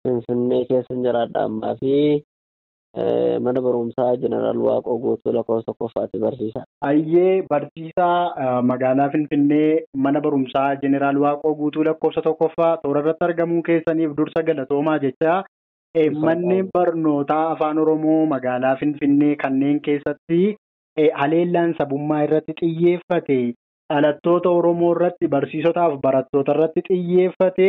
Finfinnee keessa jiraadha ammaa fi mana barumsaa Jeneraal Waaqoo Guutuu lakkoofsa tokkoffaatti barsiisa. Ayyee barsiisaa magaalaa Finfinnee mana barumsaa Jeneraal Waaqoo Guutuu lakkoofsa tokkoffaa toora irratti argamuu keessaniif dursa galatoomaa jecha. Manneen barnootaa afaan Oromoo magaalaa Finfinnee kanneen keessatti haleellaan sabummaa irratti xiyyeeffate dhalattoota Oromoo irratti barsiisotaaf barattoota irratti xiyyeeffate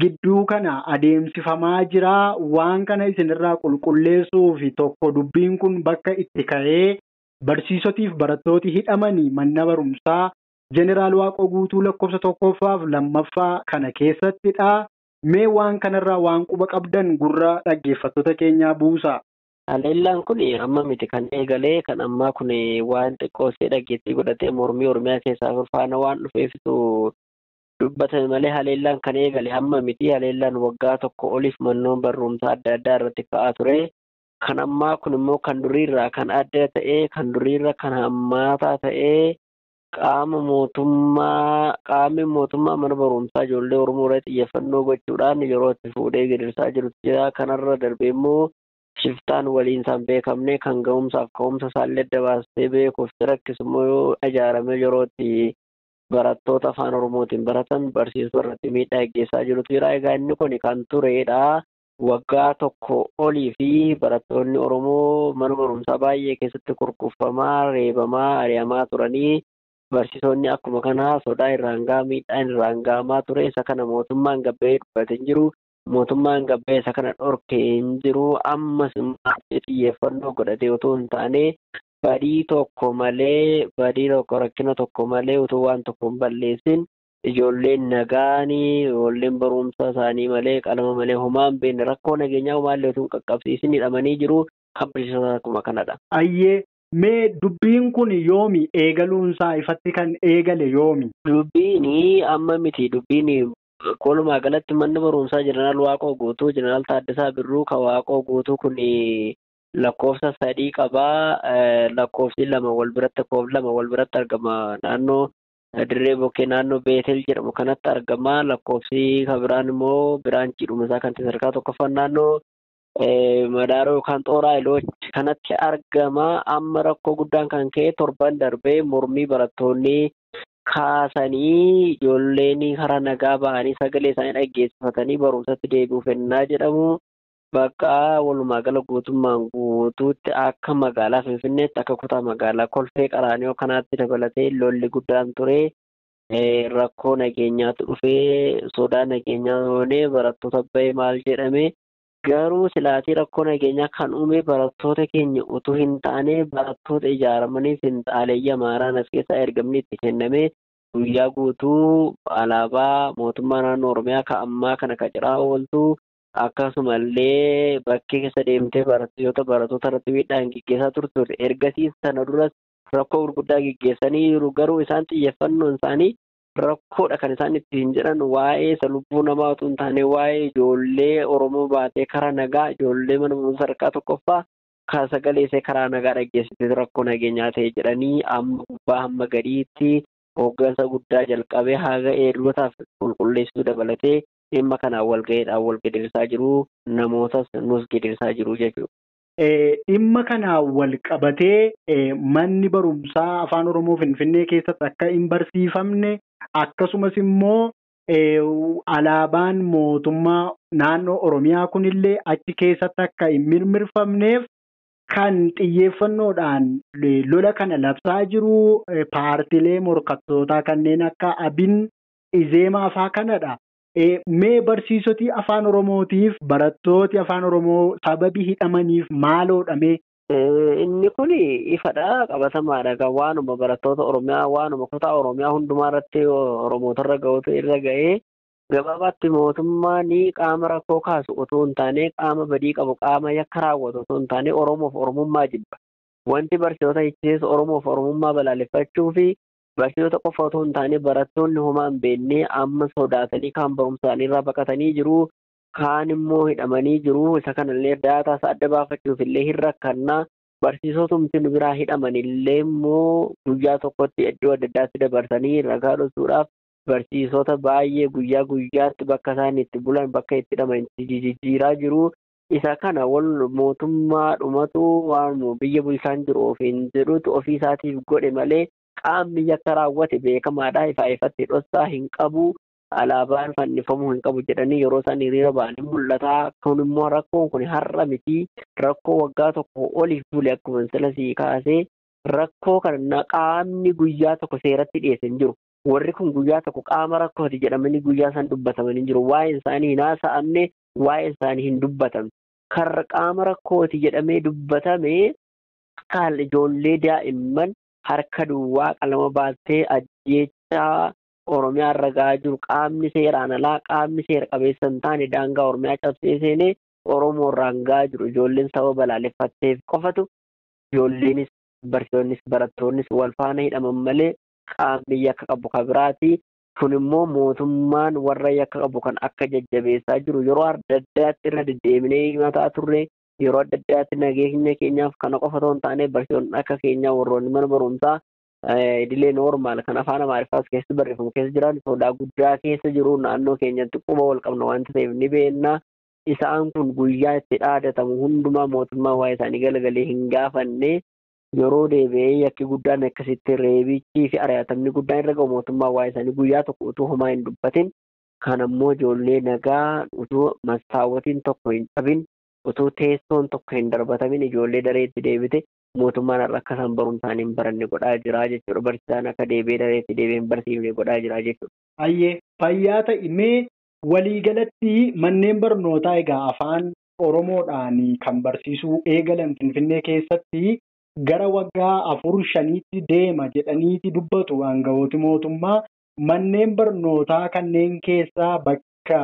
gidduu kana adeemsifamaa jira. Waan kana isinirraa qulqulleessuu fi tokko dubbiin kun bakka itti ka'ee barsiisotiif barattooti hidhamanii mana barumsaa Jeneraal Waaqoo Guutuu lakkoofsa tokkoffaaf lammaffaa kana keessattidha. Mee waan kanarraa waan quba qabdan gurra dhaggeeffattoota keenyaa buusa. Haleellaan kun amma miti kan eegalee kan ammaa kun waan xiqqoosee dhageettii godhatee mormii Oromiyaa keessaa faana waan dhufeefitu dubbatame malee haleellaan kan eegale amma miti. Haleellaan waggaa tokko oliif manneen barumsaa adda addaa irratti ka'aa ture. Kan ammaa kun immoo kan duriirraa kan adda ta'ee kan duriirra kan hammaataa ta'ee qaamni mootummaa mana barumsaa ijoollee Oromoo irratti xiyyeeffannoo gochuudhaan yeroo itti fuudhee gidirsaa jirutu jira. Kanarra darbee immoo shiftaan waliin isaan beekamne kan ga'umsaaf ka'umsa isaallee adda baastee beekuuf rakkisu immoo ijaaramee yeroo itti barattoota afaan Oromootiin baratan barsiisuu irratti miidhaa gaggeessaa jirutu jira. Egaa inni kun kan turedha. Waggaa tokko olii fi barattoonni Oromoo mana barumsaa baay'ee keessatti kurkufamaa, reebamaa, ari'amaa turanii barsiisonni akkuma kana sodaa irraan gahaa miidhaan irraan gahamaa ture. Isa kana mootummaan gabbee dubbatee hin jiru. Mootummaan gabbee isa kana dhorkee hin jiru. Ammas xiyyeeffannoo godhatee otoo hin taane badii tokko rakkina tokko malee utuu waan tokko hin balleessin ijoolleen nagaanii ijoolleen barumsa isaanii malee qalama malee homaa hin beekne rakkoo nageenyaa homaallee utuu hin qaqqabsiisin hidhamanii jiru. Kan barsiisota akkuma kanadha. Ayyee mee dubbiin kun yoomi eegaluunsaa ifatti kan eegale yoomi? Dubbiin amma miti. Dubbiin walumaa galatti manni barumsaa Jeneraal Waaqoo Guutuu Jeneraal Taaddasaa Birruu kan Waaqoo Guutuu kun lakkoofsa 3 qabaa. Lakkoofsi 2 wal biratti argama. Naannoo Dirree Bokkee naannoo Beetel jedhamu kanatti argama. Lakkoofsi kan biraan immoo biraanchii dhumasaa kan sadarkaa tokkoffaan naannoo Madaaroo yookaan Xooraa Iloochi kanatti argama. Amma rakkoo guddaan kan ka'e torban darbee mormii barattoonni kaasanii ijoolleen karaa nagaa bahanii sagalee isaanii dhaggeessifatanii barumsatti deebi'uuf ennaa jedhamu. Bakka walumaa gala guutummaan guutuutti akka magaalaa Finfinneetti akka kutaa magaalaa Kolfee Qaraanioo kanaatti dabalatee lolli guddaan ture. Rakkoo nageenyaatu dhufee sodaa nageenyaa oonee barattoota bahee maal jedhame. Garuu silaatii rakkoo nageenyaa kan uume barattoota keenya utuu hin taane barattoota ijaaramanii finxaaleeyya Amaaraan as keessaa ergamni itti kenname guyyaa guutuu alaabaa mootummaa naannoo Oromiyaa kan ammaa kana qaciraa ooltu. Akkasumallee bakkee keessa deemtee barattoota irratti miidhaan gaggeessaa turte. Ergasii sana duras rakkoo gurguddaa gaggeessanii jiru. Garuu isaan xiyyeeffannoon isaanii rakkoodha kan isaan ittiin jedhan waa'ee isa lubbuu namaa otoo hin taane waa'ee ijoollee Oromoo baatee karaa nagaa ijoollee mana barumsaa sadarkaa tokkoffaa kan sagalee ishee karaa nagaa dhaggeessite rakkoo nageenyaa ta'e jedhanii amma gubbaa hamma gadiitti hooggansa guddaa jalqabee haga eegdotaaf qulqulleessuu dabalatee dhimma kanaan walga'iidhaan wal gidirsaa jiru. Namootas nus gidirsaa jiru jechuudha. Dhimma kanaan wal qabatee manni barumsaa afaan Oromoo Finfinnee keessatti akka hin barsiifamne akkasumas immoo alaabaan mootummaa naannoo Oromiyaa kunillee achi keessatti akka hin mirmirfamneef kan xiyyeeffannoodhaan lola kana labsaa jiru paartilee morkattootaa kanneen akka Abin Izeemaa fa'aa kanadha. Mee barsiisoti afaan Oromootiif barattooti afaan Oromoo sababii hidhamaniif maaloodha mee? Inni kun ifadha qabatamaadha. Kan waanuma barattoota Oromiyaa waanuma kutaa Oromiyaa hundumaa irratti Oromootarra ga'uutu irra ga'ee gabaabaatti mootummaan qaama rakkoo kaasu otoo hin taane qaama badii qabu qaama yakka raawwatu otoo hin taane Oromoof Oromummaa jibba. Wanti barsiisota hiiksisu Oromoof Oromummaa balaaleffachuu fi barsiisota qofa otoo hin taane barattoonni homaa hin beekne amma sodaatanii kaan barumsaanii irraa baqatanii jiru. Kaan immoo hidhamanii jiru. Isa kanallee daataa isaa adda baafachuuf illee hin rakkannaa. Barsiisota biraa hidhaman illee immoo guyyaa tokkotti iddoo adda addaatti dabarsanii ragaa dhoksuudhaaf barsiisota baay'ee guyyaa guyyaatti bakka isaan itti bulan bakka itti hidhaman jijjiiraa jiru. Isa kana wal mootummaa dhumatu waan biyya bulchaan jiru ofiin jedhutu ofii isaatiif godhe malee qaamni yakka raawwate beekamaadha. Ifaa ifatti dhoksaa hin qabu. Alaabaan fannifamuu hin qabu jedhanii yeroo isaan hiriira ba'anii mul'ata. Kun immoo rakkoon kun har'a miti. Rakkoo waggaa tokko oliif bule akkuma silasii kaasee rakkoo kana qaamni guyyaa tokko seeratti dhiyeesse hin jiru. Warri kun guyyaa tokko qaama rakkooti jedhamanii guyyaa isaan dubbataman hin jiru. Waa'een isaanii hin haasa'amne, waa'een isaanii hin dubbatamne. Kan qaama rakkooti jedhamee dubbatame kan ijoollee daa'imman harka duwwaa qalama baattee ajjeechaa Oromiyaa irra gahaa jiru qaamni seeraan alaa qaamni seera qabeessa hin taane daangaa Oromiyaa cabsee seenee Oromoo irraan gahaa jiru. Ijoolleen saba balaaleffatteef qofatu ijoolleenis barsiisonnis barattoonnis wal faana hidhaman malee qaamni yakka qabu kan biraati. Kun immoo mootummaan warra yakka qabu kan akka jajjabeessaa jiru yeroo adda addaatti irra deddeebinee himataa turre. Yeroo adda addaatti nageenya keenyaaf kana qofa otoo hin taane barsiisonni akka keenyaa warroonni mana barumsaa idilee noormaal kan afaan Amaariffaas keessa barreeffamu keessa jiran sodaa guddaa keessa jiru. Naannoo keenyatti quba wal qabna waanta ta'eef ni beekna. Isaan kun guyyaa itti dhaadatamu hundumaa mootummaa waa'ee isaanii galagalee hin gaafanne yeroo deebi'ee yakki guddaan akkasitti reebichii fi ari'atamni guddaan irra ga'u mootummaa waa'ee isaanii guyyaa tokko utuu homaa hin dubbatin. Kan ammoo ijoollee nagaa utuu mastaawwatiin tokko hin dhabin utuu teessoon tokko hin darbatamin ijoollee dareetti deebite mootummaan har'a akka isaan barumsaan hin baranne godhaa jira jechuudha. Barsiisaan akka deebi'ee dareetti deebi'ee hin barsiifne godhaa jira jechuudha. Ayyee fayyaa ta'imee waliigalatti manneen barnootaa egaa afaan Oromoodhaan kan barsiisuu eegalan Finfinnee keessatti gara waggaa 4-5tti deema jedhaniiti dubbatu aangawooti mootummaa. Manneen barnootaa kanneen keessaa bakka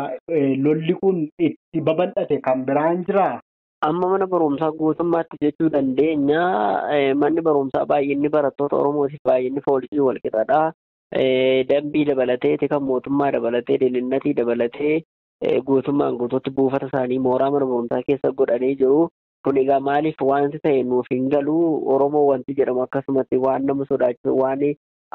lolli kun itti babal'ate kan biraan jiraa? Amma mana barumsaa guutummaatti jechuu dandeenya. Manni barumsaa baay'inni barattoota Oromootiif baay'inni poolisii wal qixaadha. Dambii dabalatee kan mootummaa dabalatee diliinnatii dabalatee guutummaan guutuutti buufata isaanii mooraa mana barumsaa keessa godhanii jiru. Kun egaa maaliif wanti ta'e nuuf hin galu Oromoo wanti jedhamu akkasumatti waan nama sodaachisu waan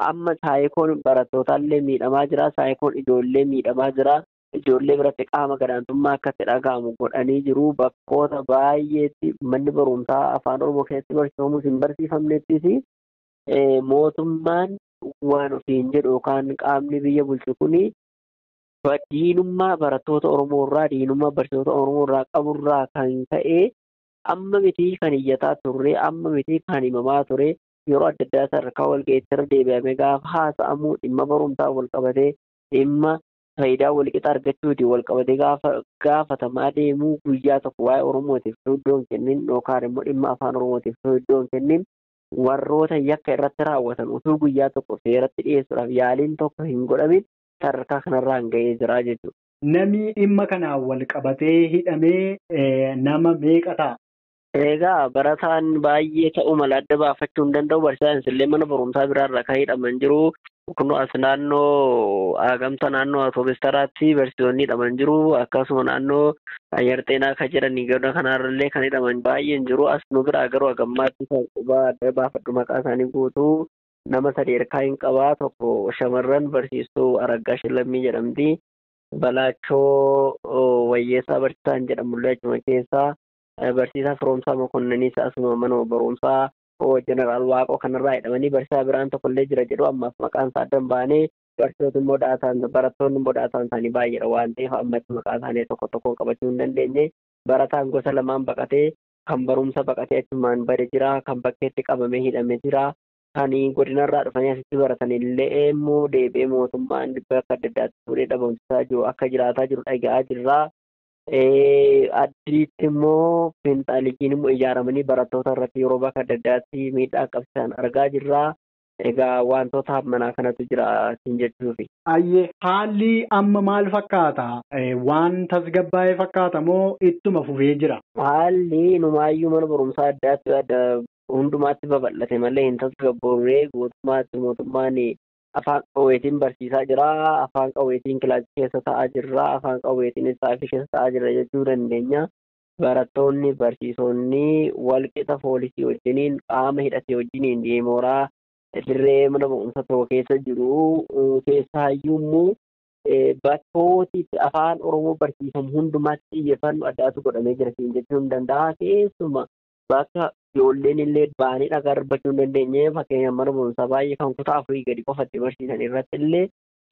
amma saayikoon barattootallee miidhamaa jira. Saayikoon ijoollee miidhamaa jira. Ijoollee biratti qaama gadaantummaa akka itti dhaga'amu godhanii jiru. Bakkoota baay'eetti manni barumsaa afaan Oromoo keessatti barsiifamus hin barsiifamnettis mootummaan waan ofiin jedhu yookaan qaamni biyya bulchu kuni diinummaa barattoota Oromoo irraa diinummaa barsiisota Oromoo irraa qaburraa kan ta'e amma miti kan iyyataa turre amma miti kan himamaa ture. Yeroo adda addaa sadarkaa walga'iitti irra deebi'amee gaafa haasa'amu dhimma barumsaa wal qabatee dhimma faayidaa walqixa argachuuti wal qabatee gaafatamaa deemuu guyyaa tokko waa'ee Oromootiif iddoo hin kennin yookaan immoo dhimma afaan Oromootiif iddoo hin kennin warroota yakka irratti raawwatan utuu guyyaa tokko seeratti dhiyeessuudhaaf yaaliin tokko hin godhamin sadarkaa kanarraan ga'ee jira jechuudha. Namni dhimma kanaan wal qabatee hidhamee nama meeqa ta'a? Egaa barataan baay'ee ta'uu mala adda baafachuu hin danda'u. Barsiisaan illee mana barumsaa biraarra kan hidhaman jiru. Kun as naannoo Agamta naannoo Atoobistaraatti barsiisonni hidhaman jiru. Akkasuma naannoo Ayyarxeenaa kan jedhanii gara kanarrallee kan hidhaman baay'een jiru. As nu biraa garuu hagammaatti kan quba adda baafadhu maqaa isaanii guutuu nama sadarkaa hin qabaa. Tokko shamarran barsiistuu Araggaa Shillammii jedhamti. Balaachoo Wayyeessaa barsiisaan jedhamullee achuma keessaa. Barsiisaa Firoomsaa Mokonninis asuma mana barumsaa Jeneraal Waaqoo kanarraa hidhamanii barsiisaa biraan tokkollee jira jedhu ammaaf maqaan isaa adda hin baane. Barsiisota immoo barattoonni immoo daataan isaanii baay'eedha waan ta'eef ammatti maqaa isaanii tokko tokkoon qabachuu hin dandeenye. Barataan gosa lamaan baqatee kan barumsa baqatee achumaan bade jira. Kan bakkeetti qabamee hidhame jira. Kan godinarraa dhufanii asitti baratanillee immoo deebi'ee mootummaan bakka adda addaatti fuudhee dhabamsiisaa jiru akka jiraataa jiru dhaga'aa jirra. Addiitti immoo finxaalichiin immoo ijaaramanii barattoota irratti yeroo bakka adda addaatti miidhaa qabsiisan argaa jirra. Egaa wantoota manaa kanatu jira siin jechuufi. Ayyee haalli amma maal fakkaata? Waan tasgabbaa'ee fakkaata moo ittuma fufee jira? Haalli numaayyuu mana barumsaa addaatti hundumaatti babal'ate malee hin tasgabboofne guutummaatti mootummaan afaan qawweetiin barsiisaa jira. Afaan qawweetiin kilaasii keessa taa'aa jirra. Afaan qawweetiin istaafii keessa taa'aa jirra jechuu dandeenya. Barattoonni barsiisonni walqixa poolisii wajjiniin qaama hidhatee wajjiniin mooraa dirree mana barumsa tokko keessa jiru keessaayyuu immoo bakkooti afaan Oromoo barsiifamu hundumaatti xiyyeeffannoo addaatu godhamee jira jechuun ni danda'a. Keessuma bakka ijoolleen illee ba'anii dhagaa darbachuu hin dandeenye fakkeenyaaf mana barumsaa baay'ee kan kutaa afurii gadi qofatti barsiisan irratti illee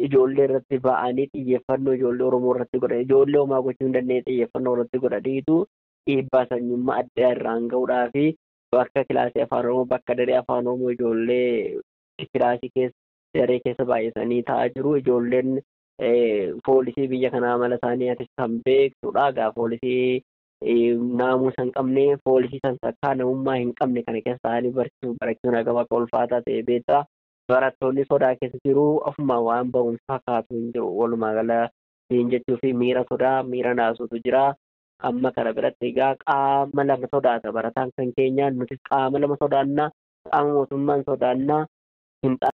ijoollee irratti ba'anii xiyyeeffannoo ijoollee Oromoo irratti godhan ijoollee homaa gochuu hin dandeenye xiyyeeffannoo irratti godhaniitu dhiibbaa sanyummaa addaa irraan gahuudhaa fi bakka kilaasii afaan Oromoo bakka daree afaan Oromoo ijoollee kilaasii keessa daree keessa baay'atanii taa'aa jiru. Ijoolleen poolisii biyya kanaa mala isaanii ati kan beektudha. Egaa poolisii naamusa hin qabne poolisii san takkaa namummaa hin qabne kana keessa ta'anii barachuun akka bakka ulfaataa ta'e beektaa. Barattoonni sodaa keessa jiru ofuma waan barumsaa kaatu hin jiru. Walumaa gala jechuu fi miira sodaa miira naasuutu jira. Amma kana biratti egaa qaama lama sodaata barataan kan keenya nuti qaama lama sodaannaa qaama mootummaan sodaannaa hin